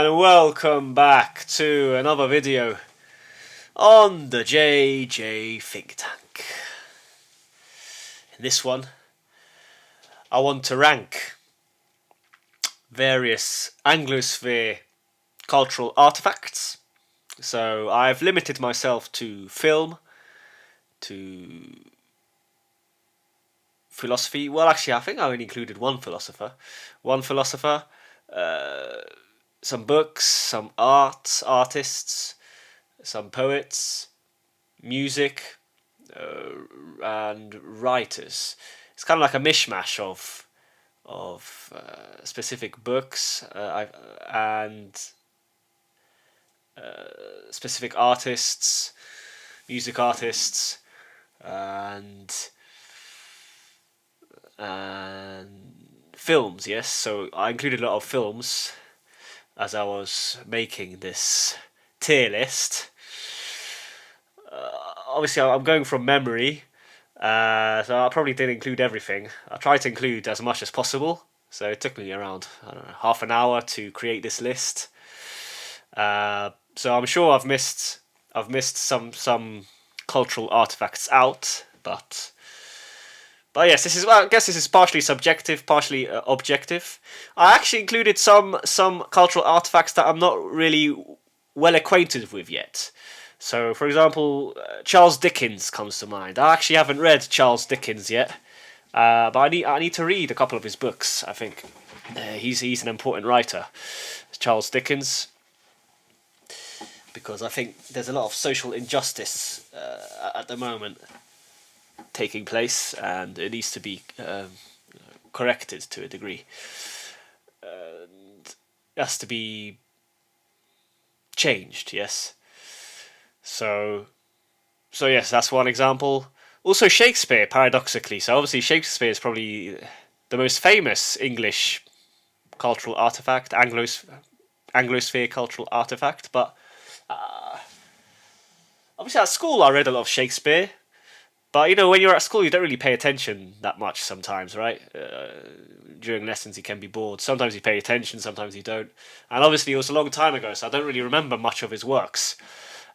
and welcome back to another video on the JJ ThinkTank. In this one, I want to rank various Anglosphere cultural artifacts. So I've limited myself to film, to philosophy. Well, actually, I think I only included one philosopher. Some books, some artists, some poets, music, and writers. It's kind of like a mishmash of specific books and specific artists, music artists, and films. Yes, so I included a lot of films as I was making this tier list. Obviously, I'm going from memory, so I probably didn't include everything. I tried to include as much as possible, so it took me around, I don't know, half an hour to create this list. So I'm sure I've missed some cultural artifacts out, but yes, I guess this is partially subjective, partially objective. I actually included some cultural artifacts that I'm not really well acquainted with yet. So, for example, Charles Dickens comes to mind. I actually haven't read Charles Dickens yet, but I need to read a couple of his books. I think he's an important writer, Charles Dickens, because I think there's a lot of social injustice at the moment taking place, and it needs to be corrected to a degree. And it has to be changed, yes. So yes, that's one example. Also Shakespeare, paradoxically. So obviously Shakespeare is probably the most famous English cultural artifact, Anglosphere cultural artifact. But obviously at school I read a lot of Shakespeare. But, you know, when you're at school, you don't really pay attention that much sometimes, right? During lessons, you can be bored. Sometimes you pay attention, sometimes you don't. And obviously, it was a long time ago, so I don't really remember much of his works.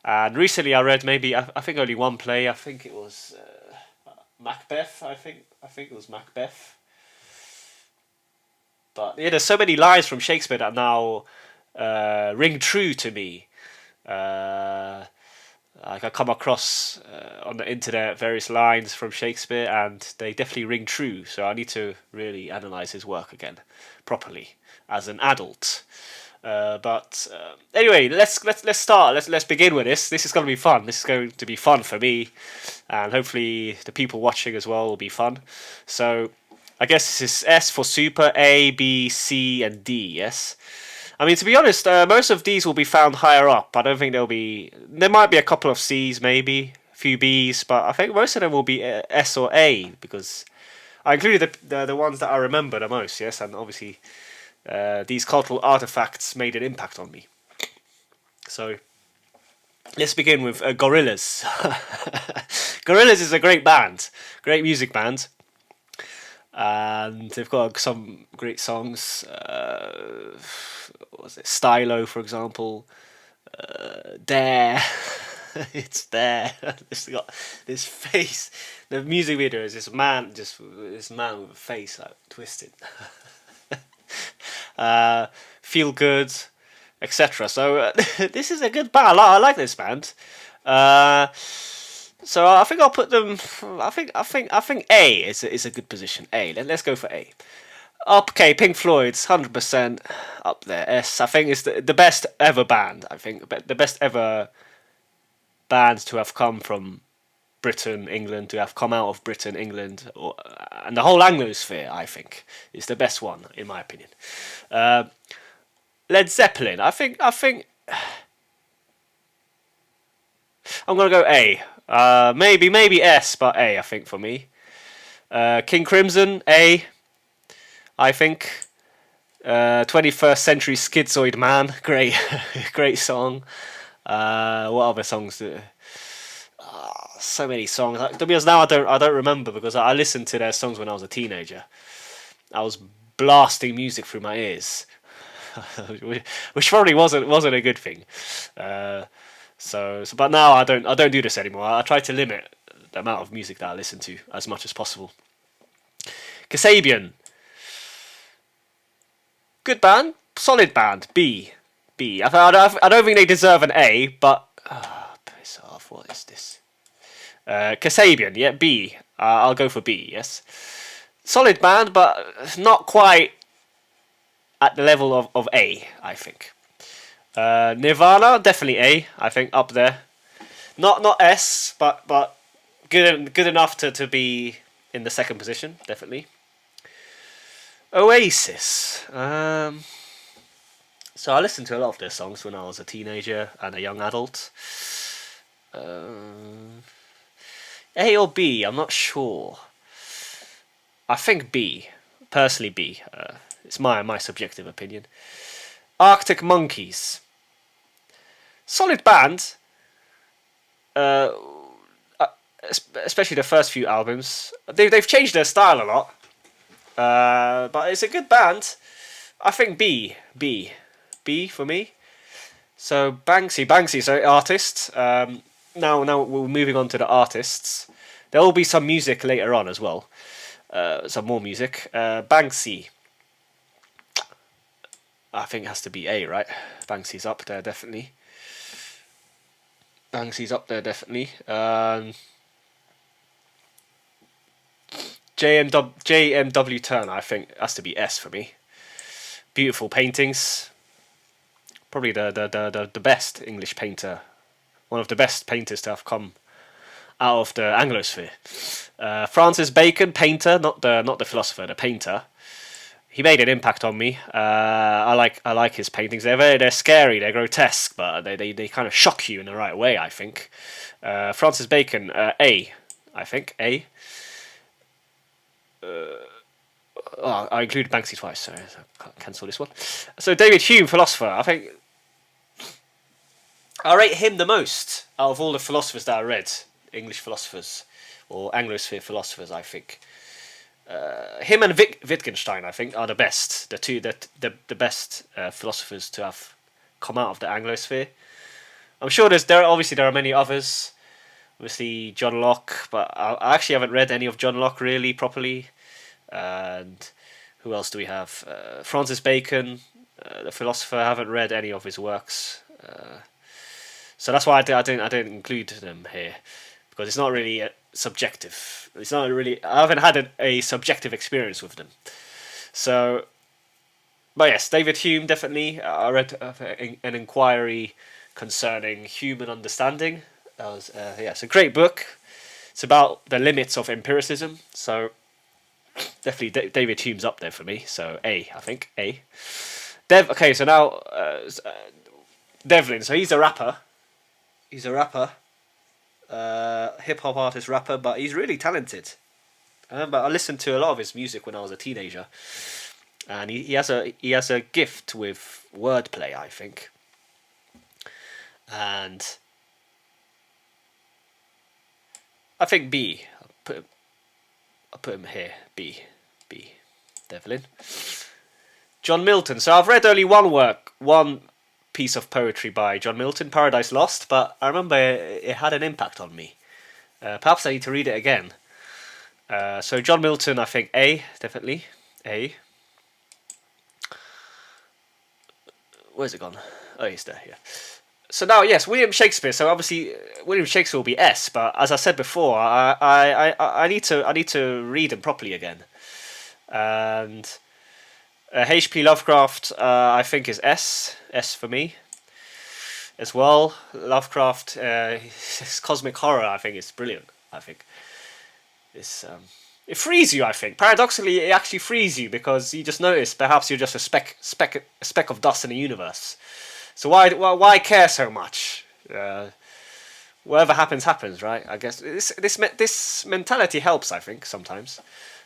And recently, I read maybe, I think only one play. I think it was Macbeth, I think it was Macbeth. But, yeah, there's so many lines from Shakespeare that now ring true to me. Like I come across on the internet various lines from Shakespeare, and they definitely ring true. So I need to really analyze his work again, properly, as an adult. But anyway, let's start. Let's begin with this. This is going to be fun. This is going to be fun for me, and hopefully the people watching as well will be fun. So I guess this is S for super, A, B, C, and D. Yes. I mean, to be honest, most of these will be found higher up. I don't think there'll be... There might be a couple of C's, maybe, a few B's, but I think most of them will be S or A, because I included the ones that I remember the most, yes, and obviously these cultural artifacts made an impact on me. So, let's begin with Gorillaz. Gorillaz is a great band, great music band. And they've got some great songs. What was it? Stylo, for example. Dare. It's There. It's got this face. The music video is this man with a face like twisted. Feel Good, etc. So this is a good band. I like this band. So I think I'll put them. I think A is a good position. A. Let's go for A. Okay, Pink Floyd's 100% up there. S. I think it's the best ever band. I think the best ever band to have come from Britain, England, to have come out of Britain, England, and the whole Anglosphere. I think is the best one in my opinion. Led Zeppelin. I think I'm gonna go A. Maybe S, but A, I think, for me. King Crimson, A, I think. 21st Century Schizoid Man, great song. What other songs? So many songs. To be honest, now I don't remember, because I listened to their songs when I was a teenager. I was blasting music through my ears. which probably wasn't a good thing. But now I don't do this anymore. I try to limit the amount of music that I listen to as much as possible. Kasabian, good band, solid band. B, B. I don't think they deserve an A, but piss off. What is this? Kasabian, yeah, B. I'll go for B. Yes, solid band, but not quite at the level of A, I think. Nirvana, definitely A, I think, up there. Not S, but good enough to be in the second position, definitely. Oasis. So I listened to a lot of their songs when I was a teenager and a young adult. A or B, I'm not sure. I think B. Personally, B. It's my subjective opinion. Arctic Monkeys. Solid band. Especially the first few albums. They've changed their style a lot. But it's a good band. I think B. B for me. So Banksy. So artists. Now we're moving on to the artists. There will be some music later on as well. Some more music. Banksy. I think it has to be A, right? Banksy's up there, definitely. J.M.W. Turner, I think, has to be S for me. Beautiful paintings. Probably the best English painter. One of the best painters to have come out of the Anglosphere. Francis Bacon, painter, not the philosopher, the painter. He made an impact on me. I like his paintings. They're scary, they're grotesque, but they kind of shock you in the right way, I think. Francis Bacon, A, I think, A. I included Banksy twice, so I can't cancel this one. So David Hume, philosopher. I think I rate him the most out of all the philosophers that I read, English philosophers or Anglosphere philosophers. I think him and Wittgenstein, I think, are the best. The best philosophers to have come out of the Anglosphere. I'm sure there are many others. Obviously John Locke, but I actually haven't read any of John Locke really properly. And who else do we have? Francis Bacon, the philosopher. I haven't read any of his works, so that's why I don't include them here, because it's not really subjective. It's not really. I haven't had a subjective experience with them. So, but yes, David Hume definitely. I read an inquiry concerning human understanding. It's a great book. It's about the limits of empiricism. So definitely David Hume's up there for me. So A, I think A. Okay, so now Devlin. So he's a rapper. Hip hop artist, rapper, but he's really talented. But I listened to a lot of his music when I was a teenager, and he has a gift with wordplay, I think. And I think B. I'll put him here. B. Devlin. John Milton. So I've read only one piece of poetry by John Milton, Paradise Lost, but I remember it had an impact on me. Perhaps I need to read it again. So John Milton, I think A, definitely. A. Where's it gone? Oh, he's there, yeah. So now, yes, William Shakespeare. So obviously, William Shakespeare will be S. But as I said before, I need to read them properly again. And H.P. Lovecraft, I think, is S. S for me, as well. Lovecraft, his cosmic horror, I think, is brilliant. I think it frees you. I think paradoxically, it actually frees you, because you just notice perhaps you're just a speck of dust in the universe. So why care so much? Whatever happens, right? I guess this mentality helps, I think, sometimes.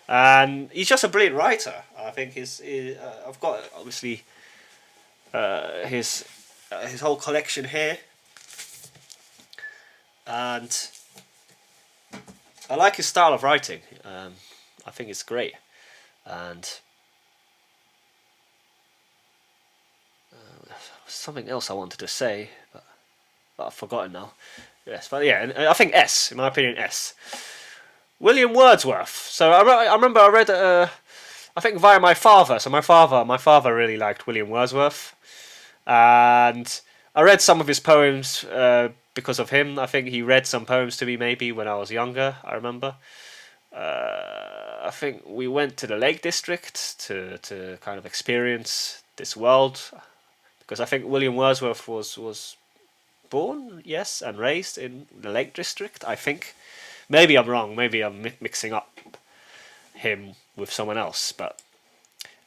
And he's just a brilliant writer. I think I've got obviously his whole collection here, and I like his style of writing. I think it's great, and something else I wanted to say, but I've forgotten now. Yes, but yeah, I think S, in my opinion, S. William Wordsworth. So I remember I read, I think via my father. So my father really liked William Wordsworth, and I read some of his poems because of him. I think he read some poems to me maybe when I was younger. I remember. I think we went to the Lake District to kind of experience this world, because I think William Wordsworth was born, yes, and raised in the Lake District, I think. Maybe I'm wrong. Maybe I'm mixing up him with someone else. But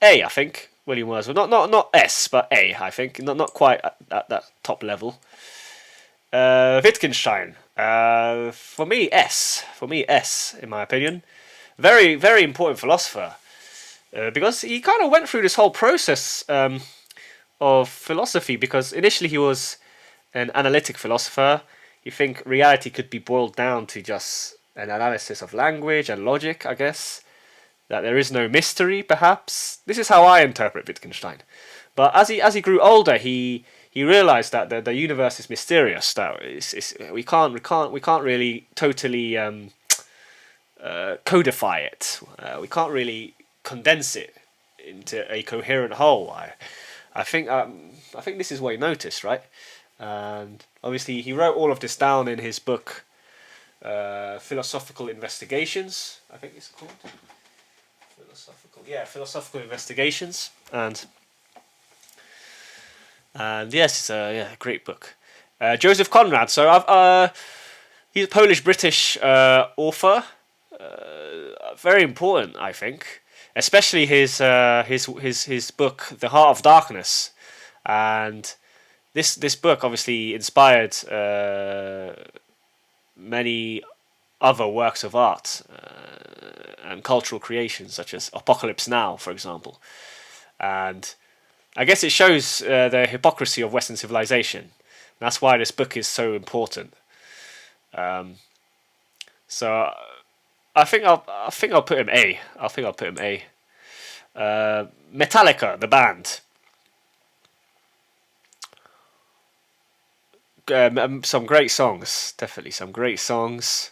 A, I think William Wordsworth. Not S, but A, I think. Not quite at that top level. Wittgenstein. For me, S. For me, S, in my opinion. Very, very important philosopher. Because he kind of went through this whole process of philosophy. Because initially he was an analytic philosopher. You think reality could be boiled down to just an analysis of language and logic, I guess. That there is no mystery, perhaps. This is how I interpret Wittgenstein. But as he grew older, he realized that the universe is mysterious. That we can't really totally codify it. We can't really condense it into a coherent whole. I think this is what he noticed, right? And obviously he wrote all of this down in his book, Philosophical Investigations, I think it's called. Philosophical Investigations, and yes, it's a great book. Joseph Conrad. So he's a Polish-British author. Very important, I think, especially his book, The Heart of Darkness, and this book obviously inspired many other works of art and cultural creations, such as Apocalypse Now, for example. And I guess it shows the hypocrisy of Western civilization. That's why this book is so important. So I think I'll put him A. Metallica, the band. Some great songs, definitely some great songs.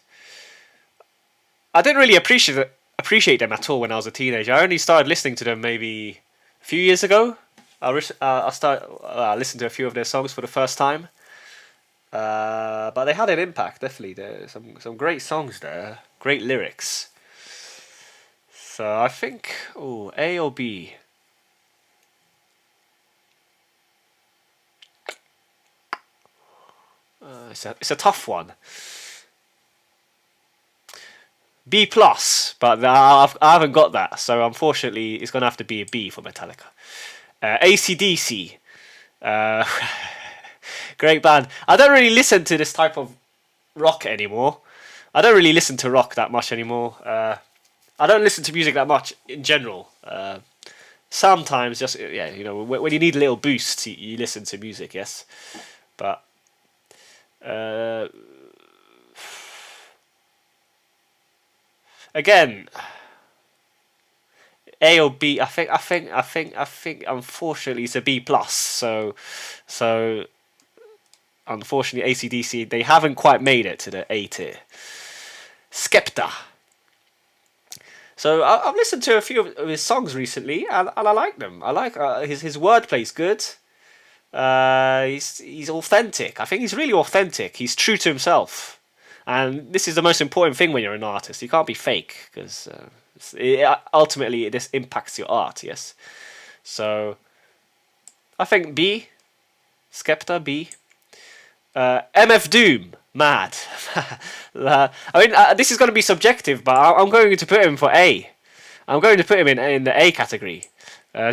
I didn't really appreciate them at all when I was a teenager. I only started listening to them maybe a few years ago. I listened to a few of their songs for the first time. But they had an impact, definitely. There's some great songs there, great lyrics. So I think, A or B. It's a tough one. B plus, but I haven't got that, so unfortunately it's gonna have to be a B for Metallica. AC/DC, great band. I don't really listen to this type of rock anymore. I don't really listen to rock that much anymore. I don't listen to music that much in general. Sometimes, just when you need a little boost, you listen to music, yes. But again, A or B. I think. Unfortunately, it's a B plus. So unfortunately, AC/DC, they haven't quite made it to the A tier. Skepta. So I've listened to a few of his songs recently, and I like them. I like his wordplay's good. He's authentic. I think he's really authentic. He's true to himself, and this is the most important thing when you're an artist. You can't be fake, because ultimately this impacts your art. Yes, so I think B, Skepta, B. MF Doom, mad. I mean, this is going to be subjective, but I'm going to put him for A. I'm going to put him in the A category.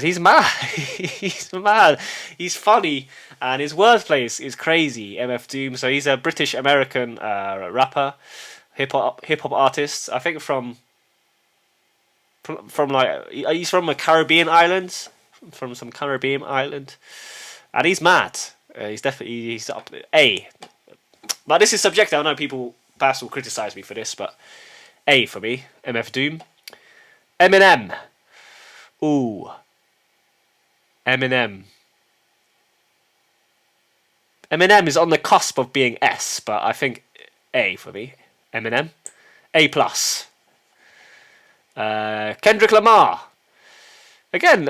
He's mad. He's mad. He's funny, and his wordplay is crazy. MF Doom. So he's a British American rapper, hip hop artist. I think from like he's from a Caribbean island, from some Caribbean island, and he's mad. He's up A. But this is subjective. I know people perhaps will criticize me for this, but A for me. MF Doom. Eminem. Ooh. Eminem. Eminem is on the cusp of being S, but I think A for me. Eminem, A plus. Kendrick Lamar. Again,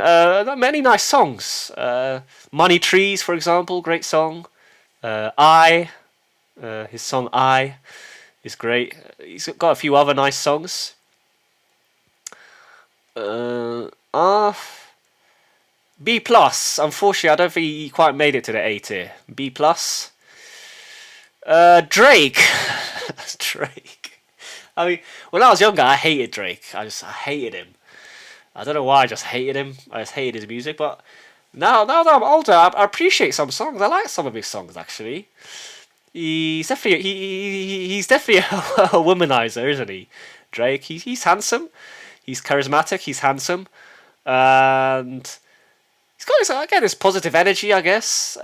many nice songs. Money Trees, for example, great song. His song I is great. He's got a few other nice songs. B plus. Unfortunately, I don't think he quite made it to the A tier. B plus. Drake. Drake. I mean, when I was younger, I hated Drake. I hated him. I don't know why. I just hated him. I just hated his music. But now that I'm older, I appreciate some songs. I like some of his songs actually. He's definitely he's definitely a womanizer, isn't he? Drake. He's handsome. He's charismatic. He's handsome, and he's got his positive energy, I guess.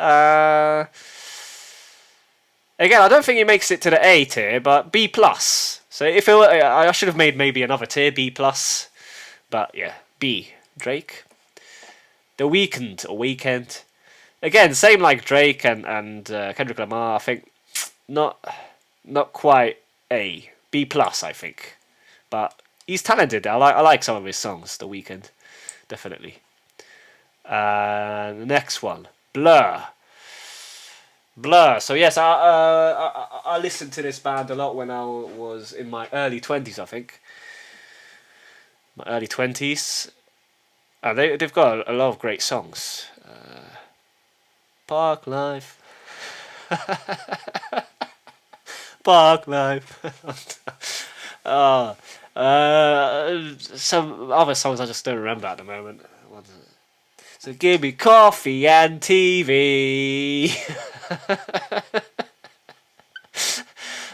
Again, I don't think he makes it to the A tier, but B plus. So if it were, I should have made maybe another tier, B plus. But yeah, B. Drake. The Weeknd. Again, same like Drake and Kendrick Lamar. I think not quite A. B plus, I think. But he's talented. I like some of his songs. The Weeknd, definitely. The next one, Blur. So yes, I listened to this band a lot when I was in my early 20s, I think. My early 20s. And they've got a lot of great songs. Park Life. Park Life. Some other songs I just don't remember at the moment. So give me coffee and TV.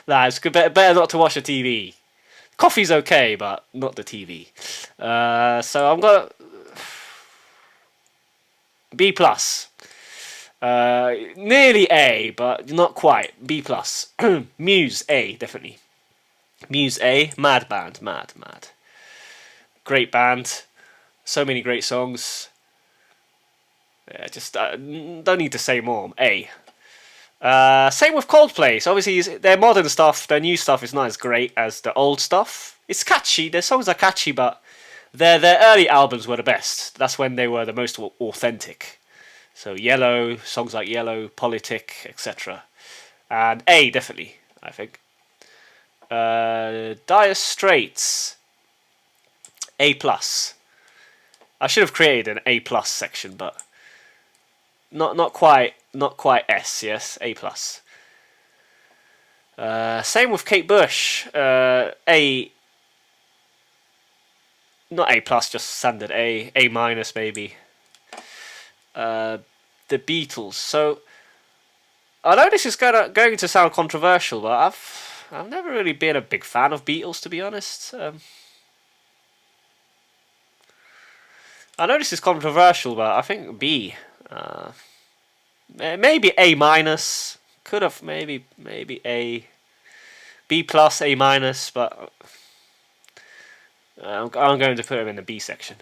Nah, it's better not to watch the TV. Coffee's okay, but not the TV. So I'm gonna B plus. Nearly A, but not quite. B plus. Muse A, definitely. Muse A, mad band, mad. Great band, so many great songs. Yeah, just don't need to say more. A. Same with Coldplay. So obviously their modern stuff, their new stuff is not as great as the old stuff. It's catchy. Their songs are catchy, but their early albums were the best. That's when they were the most authentic. So Yellow, songs like Yellow, Politic, etc. And A, definitely, I think. Dire Straits, A plus. I should have created an A plus section, but not quite S. Yes, A plus. Same with Kate Bush. A. Not A plus, just standard A. A minus maybe. The Beatles. So I know this is going to sound controversial, but I've never really been a big fan of Beatles, to be honest. I know this is controversial, but I think B. Maybe A minus. Could have maybe A. B plus, A minus, but I'm going to put him in the B section.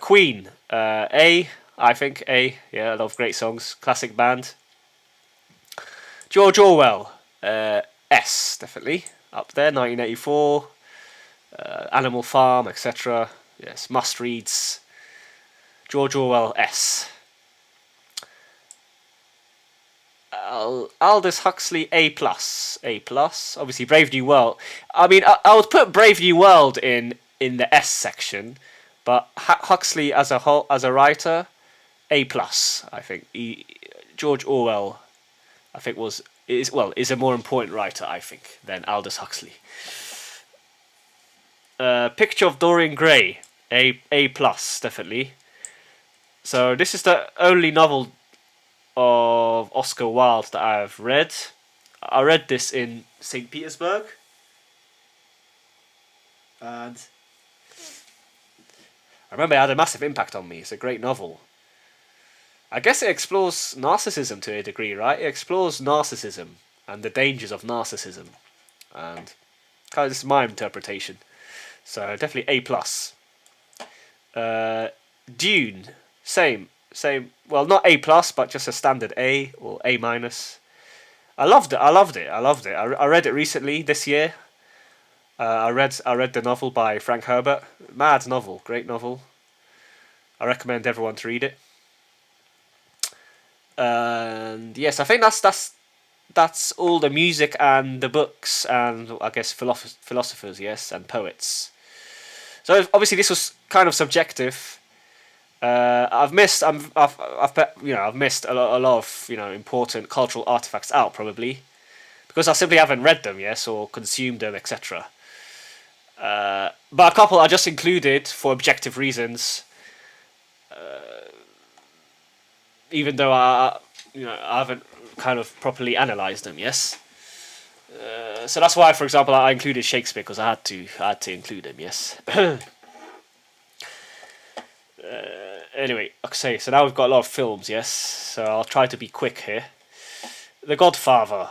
Queen, A. I think A. Yeah, a lot of great songs. Classic band. George Orwell, S, definitely. Up there, 1984. Animal Farm, etc. Yes, must reads. George Orwell, S. Aldous Huxley, A plus. A plus. Obviously, Brave New World. I mean, I would put Brave New World in the S section, but Huxley as a writer, A plus. I think George Orwell, I think is a more important writer, I think, than Aldous Huxley. Picture of Dorian Gray, A plus, definitely. So this is the only novel of Oscar Wilde that I have read. I read this in St. Petersburg, and I remember it had a massive impact on me. It's a great novel. I guess it explores narcissism to a degree, right? It explores narcissism and the dangers of narcissism, and kind of this is my interpretation. So definitely A plus. Dune, same Same. Well, not A plus, but just a standard A or A minus. I loved it. I loved it. I loved it. I read it recently this year. I read the novel by Frank Herbert. Mad novel, great novel. I recommend everyone to read it. And yes, I think that's all the music and the books and I guess philosophers, yes, and poets. So obviously this was kind of subjective. I've missed I've missed a lot of important cultural artifacts out probably because I simply haven't read them, yes, or consumed them, etc. But a couple I just included for objective reasons, even though I haven't kind of properly analysed them. Yes, so that's why, for example, I included Shakespeare because I had to include him. Yes. Anyway, okay, so now we've got a lot of films. Yes, so I'll try to be quick here. The Godfather.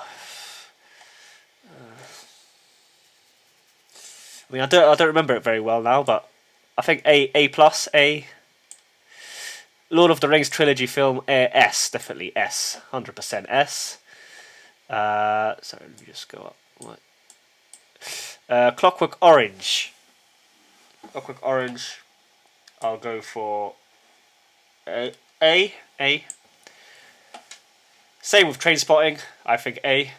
I mean, I don't remember it very well now, but I think A plus A. Lord of the Rings trilogy film S, definitely S, 100% S. Sorry, let me just go up. What? Clockwork Orange. Clockwork Orange. I'll go for A. A. Same with Trainspotting. I think A.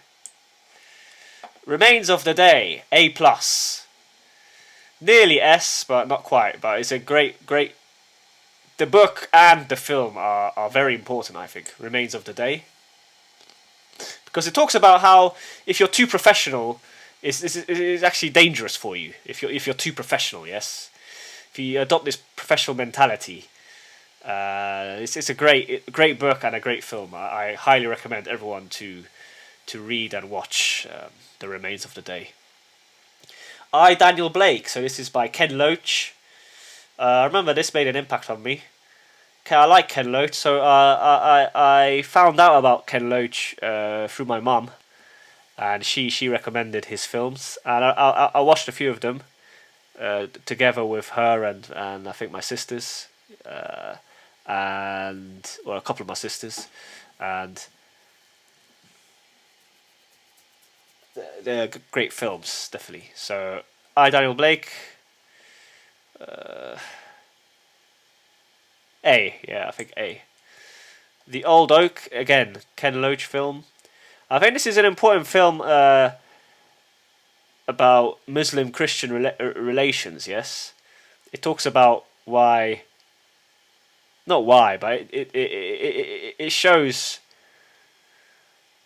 Remains of the Day. A plus. Nearly S, but not quite. But it's a great. The book and the film are very important, I think. Remains of the Day. Because it talks about how if you're too professional, it's actually dangerous for you. If you're too professional, yes. If you adopt this professional mentality, it's a great book and a great film. I highly recommend everyone to read and watch The Remains of the Day. I, Daniel Blake. So this is by Ken Loach. I remember this made an impact on me. I like Ken Loach, so I found out about Ken Loach through my mum, and she recommended his films, and I watched a few of them together with her and I think my sisters, and a couple of my sisters, and they're great films, definitely. So I, Daniel Blake. A, yeah, I think A. The Old Oak, again, Ken Loach film. I think this is an important film about Muslim-Christian relations, yes? It talks about why... Not why, but it shows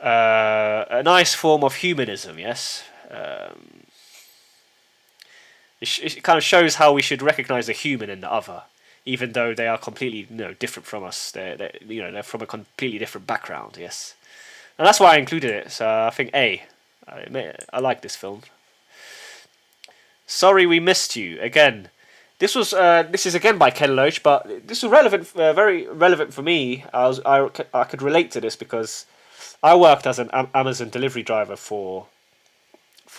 a nice form of humanism, yes? It kind of shows how we should recognise the human in the other, even though they are completely different from us. They're from a completely different background. Yes, and that's why I included it. So I think A. I like this film. Sorry We Missed You. Again, this is again by Ken Loach, but this was relevant, very relevant for me. I could relate to this because I worked as an Amazon delivery driver for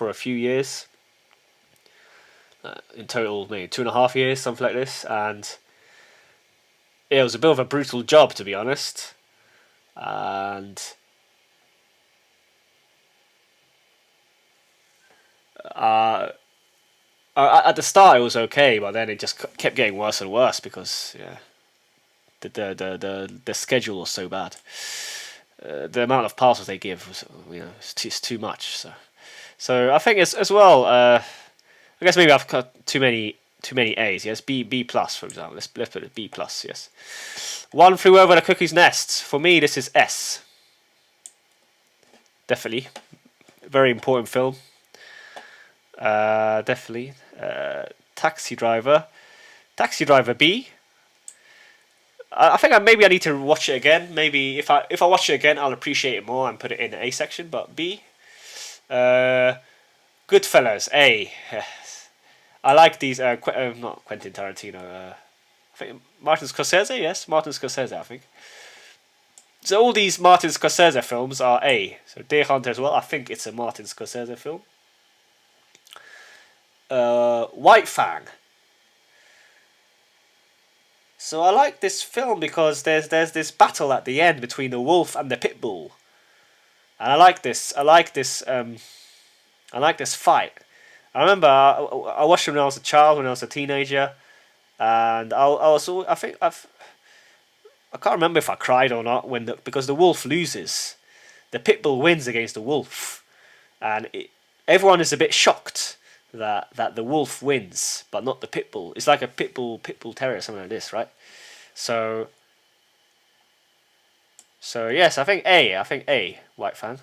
a few years. In total, maybe 2.5 years, something like this, and it was a bit of a brutal job, to be honest. And at the start it was okay, but then it just kept getting worse and worse because the schedule was so bad. The amount of parcels they give was it's too much. So I think it's as well. I guess maybe I've got too many A's. Yes, B plus for example. Let's put it B plus. Yes. One Flew Over the Cuckoo's Nest. For me, this is S. Definitely, very important film. Definitely. Taxi Driver B. I think maybe I need to watch it again. Maybe if I watch it again, I'll appreciate it more and put it in the A section. But B. Goodfellas A. I like these. Not Quentin Tarantino. I think Martin Scorsese. Yes, Martin Scorsese. I think. So all these Martin Scorsese films are A. So Deer Hunter as well. I think it's a Martin Scorsese film. White Fang. So I like this film because there's this battle at the end between the wolf and the pit bull, and I like this. I like this fight. I remember I watched it when I was a child, when I was a teenager, and I was I think I can't remember if I cried or not because the wolf loses. The pit bull wins against the wolf, and everyone is a bit shocked that the wolf wins, but not the pit bull. It's like a pit bull terrier, something like this, right? So yes, I think A, White Fan.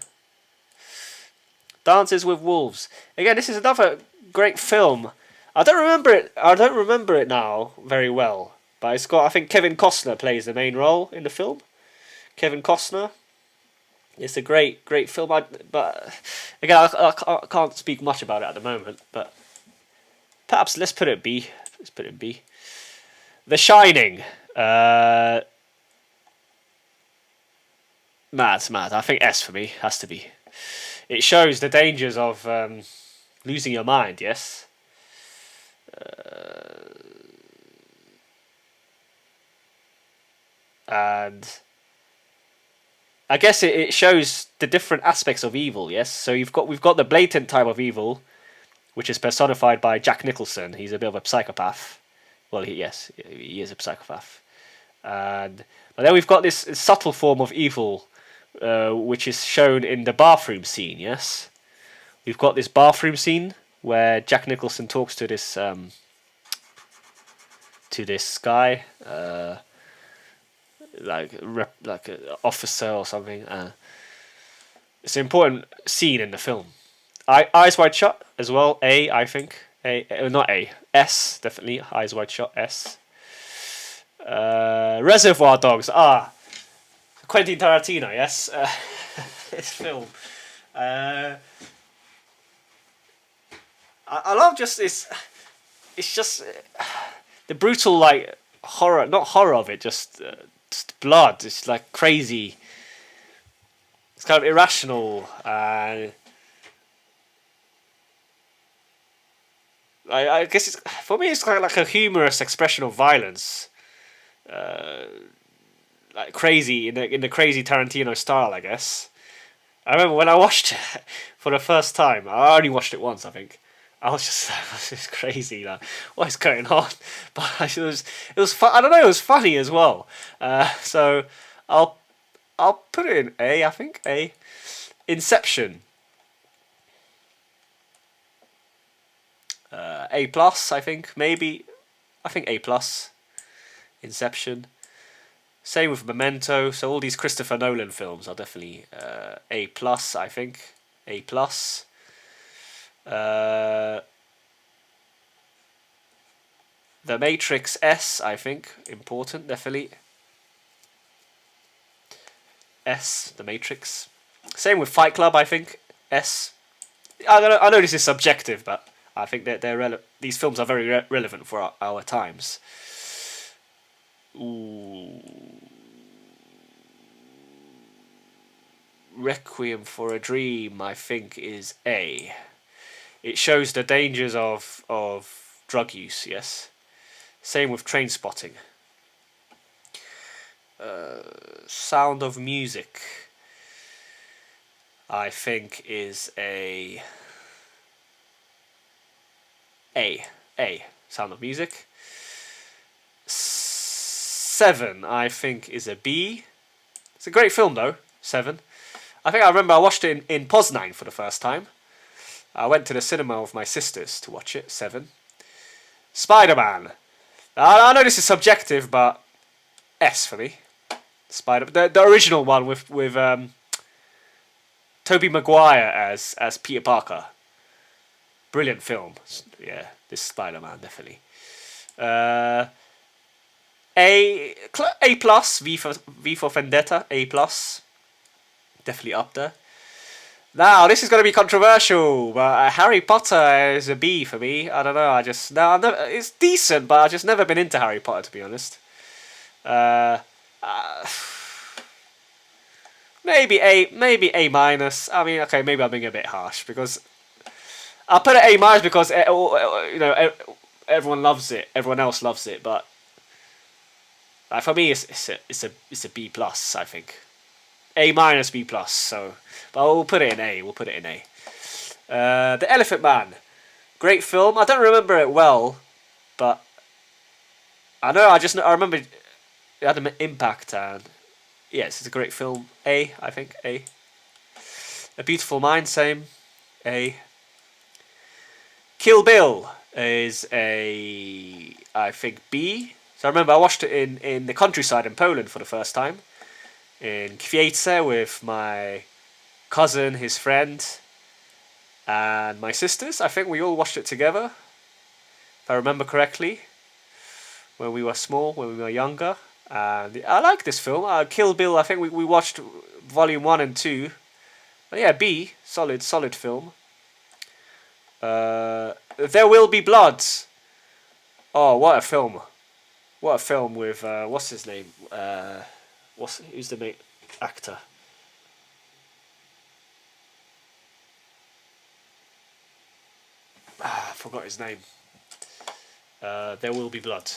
Dances with Wolves. Again, this is another great film. I don't remember it. I don't remember it now very well, but it's got. I think Kevin Costner plays the main role in the film. Kevin Costner. It's a great film. But again, I can't speak much about it at the moment. But perhaps let's put it B. Let's put it in B. The Shining. Mad. I think S for me has to be. It shows the dangers of losing your mind. Yes. And I guess it shows the different aspects of evil. Yes. So we've got the blatant type of evil, which is personified by Jack Nicholson. He's a bit of a psychopath. Well, he is a psychopath. But then we've got this subtle form of evil, which is shown in the bathroom scene. Yes, we've got this bathroom scene where Jack Nicholson talks to this guy, like an officer or something. It's an important scene in the film. Eyes Wide Shut as well. A, I think. Not A. S, definitely. Eyes Wide Shut. S. Reservoir Dogs. Quentin Tarantino. Yes. This film. I love just this. It's just the brutal like horror, not horror of it, just blood. It's like crazy. It's kind of irrational. I guess for me it's kind of like a humorous expression of violence, like crazy in the crazy Tarantino style. I guess I remember when I watched it for the first time. I only watched it once, I think. I was just crazy. Like, what is going on? But it was fun. I don't know. It was funny as well. So I'll put it in A. I think A. Inception. A plus, I think, maybe. I think A plus. Inception. Same with Memento. So all these Christopher Nolan films are definitely A plus, I think. A plus. The Matrix S, I think, important, definitely. S, The Matrix. Same with Fight Club, I think. S. I know this is subjective, but I think that these films are very relevant for our times. Ooh. Requiem for a Dream, I think, is A. It shows the dangers of drug use, yes. Same with Trainspotting. Sound of Music, I think, is A. Sound of Music. Seven, I think, is a B. It's a great film, though. Seven. I think I remember I watched it in Poznan for the first time. I went to the cinema with my sisters to watch it. Seven. Spider-Man. I know this is subjective, but S for me. The original one with Tobey Maguire as Peter Parker. Brilliant film. Yeah, this Spider-Man, definitely. A plus, V for Vendetta, A plus. Definitely up there. Now, this is going to be controversial, but Harry Potter is a B for me. I don't know, it's decent, but I've just never been into Harry Potter, to be honest. Maybe A minus. I mean, okay, maybe I'm being a bit harsh, because I'll put it A minus because everyone loves it, everyone else loves it, but For me, it's a B plus. I think A minus B plus. So, but we'll put it in A. We'll put it in A. The Elephant Man, great film. I don't remember it well, but I know. I remember it had an impact, and yes, it's a great film. A, I think A. A Beautiful Mind, same. A. Kill Bill is I think B. So I remember I watched it in the countryside in Poland for the first time. In Kwiece with my cousin, his friend, and my sisters. I think we all watched it together, if I remember correctly, when we were small, when we were younger. And I like this film. Kill Bill, I think we watched volume 1 and 2. But yeah, B, solid film. There Will Be Blood. Oh, what a film. What a film with, what's his name? Who's the main actor? I forgot his name. There Will Be Blood.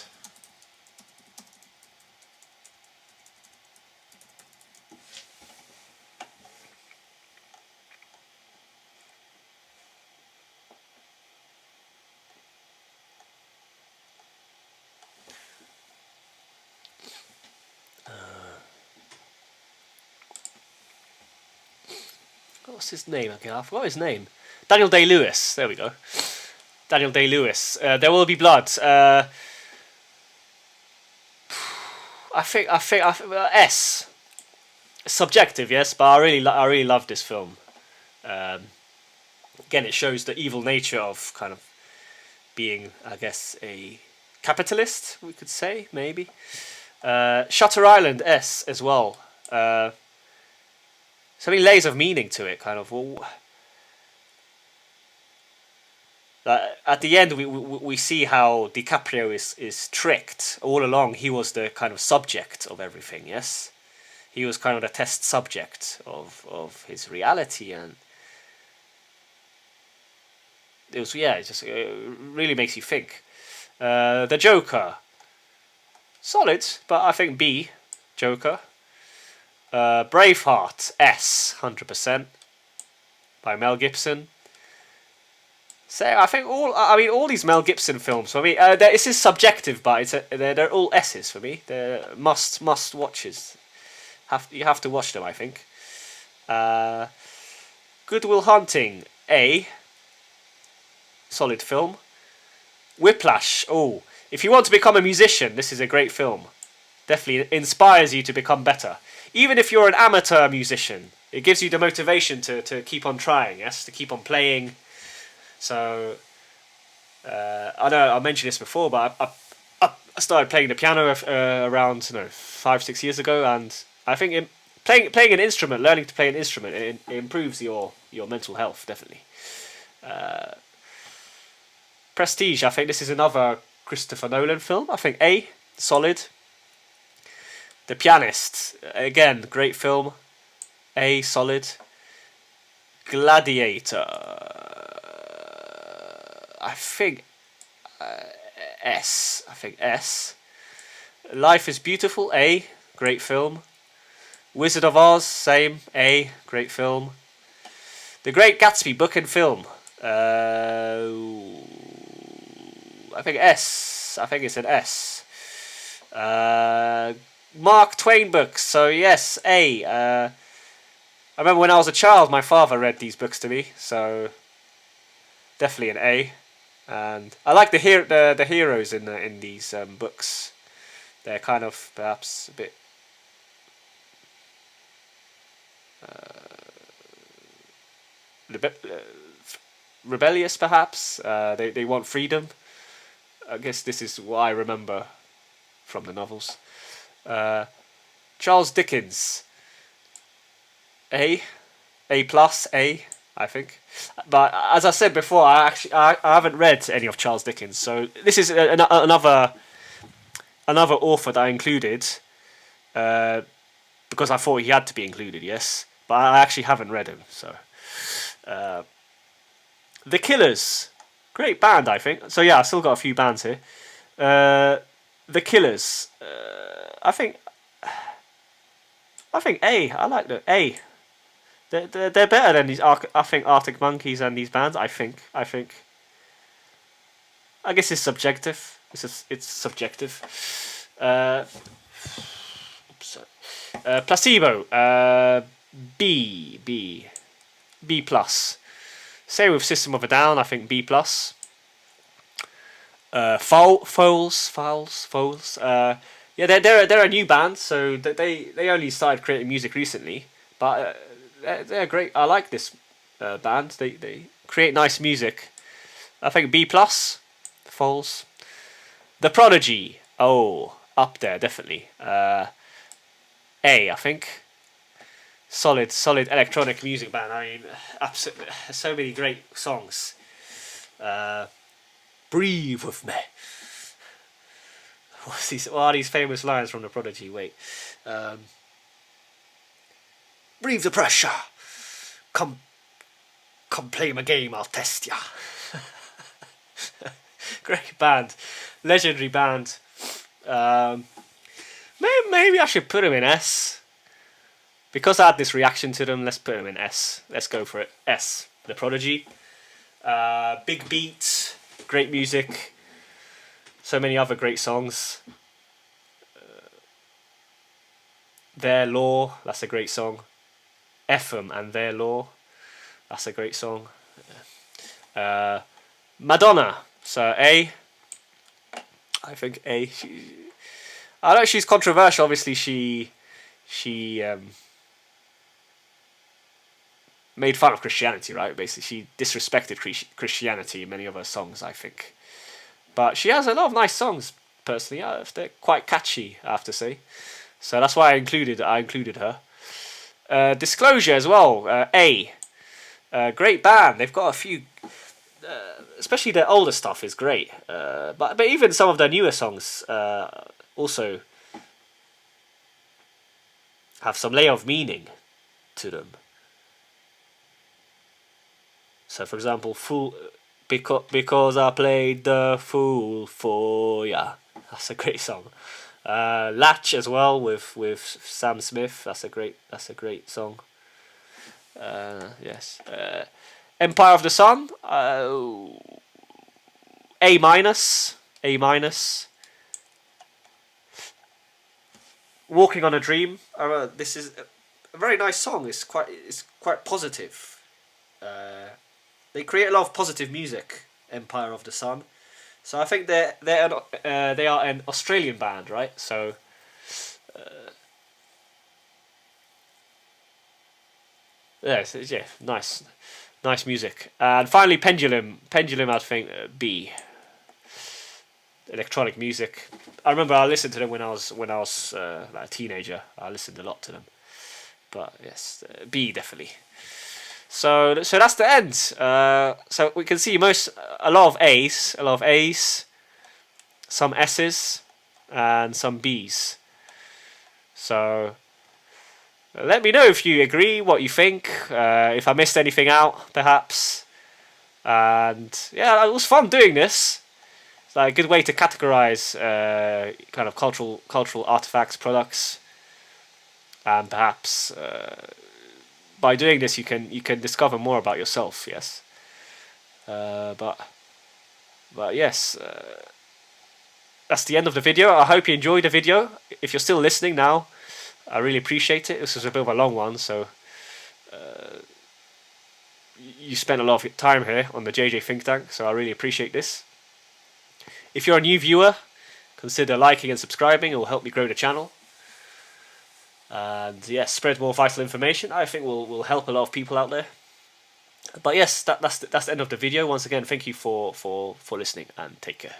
What's his name again? I forgot his name. Daniel Day-Lewis. There we go. Daniel Day-Lewis. There Will Be Blood. I think S. Subjective, yes, but I really love this film. Again, it shows the evil nature of kind of being, I guess, a capitalist. We could say maybe. Shutter Island, S as well. So many layers of meaning to it, kind of. Well, at the end, we see how DiCaprio is tricked. All along, he was the kind of subject of everything, yes? He was kind of the test subject of his reality, and it was, yeah, it really makes you think. The Joker, solid, but I think B, Joker. Braveheart, S, 100%, by Mel Gibson. So I think all these Mel Gibson films for me, this is subjective, but they're all S's for me. They're must watches. You have to watch them, I think. Good Will Hunting, A, solid film. Whiplash, oh, if you want to become a musician, this is a great film. Definitely inspires you to become better. Even if you're an amateur musician, it gives you the motivation to keep on trying, yes, to keep on playing. So, I know I mentioned this before, but I started playing the piano around 5-6 years ago, and I think playing an instrument, learning to play an instrument, it improves your mental health, definitely. Prestige, I think this is another Christopher Nolan film. I think A, solid. The Pianist, again, great film. A, solid. Gladiator, I think S. I think S. Life is Beautiful, A, great film. Wizard of Oz, same, A, great film. The Great Gatsby, book and film. I think S. I think it's an S. Mark Twain books, so yes, A. I remember when I was a child, my father read these books to me, so definitely an A. And I like the heroes in these books. They're kind of perhaps a bit rebellious, perhaps. They want freedom. I guess this is what I remember from the novels. Charles Dickens, A plus, A, I think. But as I said before, I haven't read any of Charles Dickens, so this is another author that I included because I thought he had to be included, yes. But I actually haven't read him, so. The Killers, great band, I think. So yeah, I still got a few bands here. The Killers. I think A. I like the A. They're better than these. I think Arctic Monkeys and these bands. I think. I guess it's subjective. It's subjective. Oops, Placebo. B plus. Same with System of a Down. I think B plus. Foals. Yeah, they're a new band, so they only started creating music recently, but they're great. I like this band. They create nice music. I think B plus. Foals. The Prodigy. Oh, up there definitely. A, I think. Solid electronic music band. I mean, absolutely, so many great songs. Breathe with me. What are these famous lines from The Prodigy? Wait. Breathe the pressure. Come play my game, I'll test ya. Great band. Legendary band. Maybe I should put him in S. Because I had this reaction to them, let's put him in S. Let's go for it. S. The Prodigy. Big beats. Great music. So many other great songs. Their Law, that's a great song. FM and Their Law, that's a great song. Madonna, so A. I think A. I know she's controversial. Obviously, she made fun of Christianity, right? Basically, she disrespected Christianity in many of her songs, I think. But she has a lot of nice songs, personally. They're quite catchy, I have to say. So that's why I included her. Disclosure as well. A. Great band. They've got a few, especially their older stuff is great. But even some of their newer songs also have some layer of meaning to them. So, for example, Fool, because I played the fool for ya. That's a great song. Latch as well with Sam Smith. That's a great song. Yes. Empire of the Sun. A minus. Walking on a Dream. This is a very nice song. It's quite positive. They create a lot of positive music. Empire of the Sun. So I think they are an Australian band, right? So yeah, nice music. And finally, Pendulum. I think B. Electronic music. I remember I listened to them when I was like a teenager. I listened a lot to them. But yes, B definitely. So that's the end. So we can see a lot of A's, some S's, and some B's. So let me know if you agree, what you think, if I missed anything out, perhaps. And yeah, it was fun doing this. It's like a good way to categorize kind of cultural artifacts, products, and perhaps. By doing this, you can discover more about yourself. Yes, but yes, that's the end of the video. I hope you enjoyed the video. If you're still listening now, I really appreciate it. This was a bit of a long one, so you spent a lot of time here on the JJ Think Tank, so I really appreciate this. If you're a new viewer, consider liking and subscribing. It will help me grow the channel. And yes, spread more vital information. I think will help a lot of people out there. But yes, that's the end of the video. Once again, thank you for listening and take care.